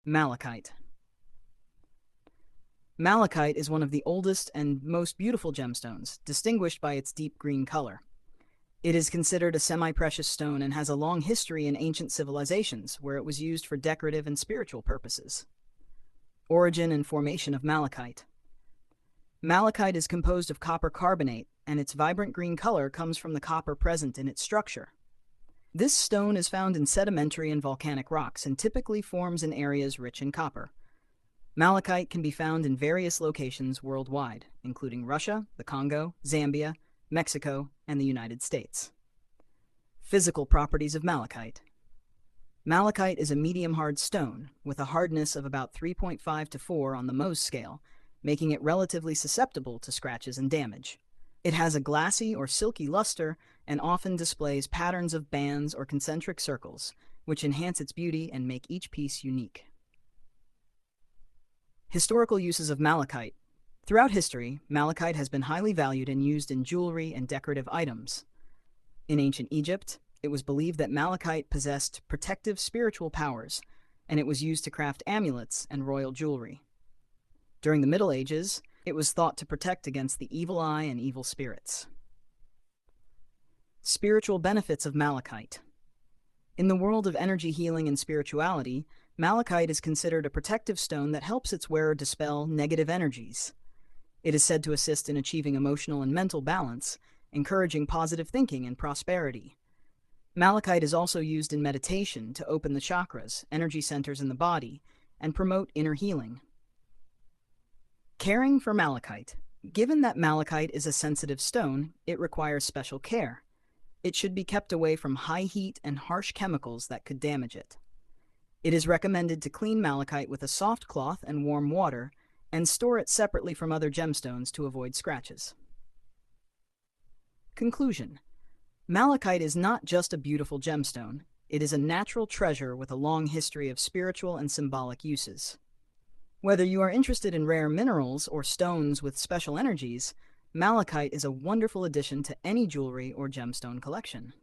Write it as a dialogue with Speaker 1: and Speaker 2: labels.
Speaker 1: Malachite. Malachite is one of the oldest and most beautiful gemstones, distinguished by its deep green color. It is considered a semi-precious stone and has a long history in ancient civilizations, where it was used for decorative and spiritual purposes. Origin and formation of malachite. Malachite is composed of copper carbonate, and its vibrant green color comes from the copper present in its structure. This stone is found in sedimentary and volcanic rocks and typically forms in areas rich in copper. Malachite can be found in various locations worldwide, including Russia, the Congo, Zambia, Mexico, and the United States. Physical properties of malachite. Malachite is a medium-hard stone with a hardness of about 3.5 to 4 on the Mohs scale, making it relatively susceptible to scratches and damage. It has a glassy or silky luster and often displays patterns of bands or concentric circles, which enhance its beauty and make each piece unique. Historical uses of malachite. Throughout history, malachite has been highly valued and used in jewelry and decorative items. In ancient Egypt, it was believed that malachite possessed protective spiritual powers, and it was used to craft amulets and royal jewelry. During the Middle Ages, it was thought to protect against the evil eye and evil spirits. Spiritual benefits of malachite. In the world of energy healing and spirituality, malachite is considered a protective stone that helps its wearer dispel negative energies. It is said to assist in achieving emotional and mental balance, encouraging positive thinking and prosperity. Malachite is also used in meditation to open the chakras, energy centers in the body, and promote inner healing. Caring for malachite. Given that malachite is a sensitive stone, it requires special care. It should be kept away from high heat and harsh chemicals that could damage it. It is recommended to clean malachite with a soft cloth and warm water, and store it separately from other gemstones to avoid scratches. Conclusion. Malachite is not just a beautiful gemstone, it is a natural treasure with a long history of spiritual and symbolic uses. Whether you are interested in rare minerals or stones with special energies, malachite is a wonderful addition to any jewelry or gemstone collection.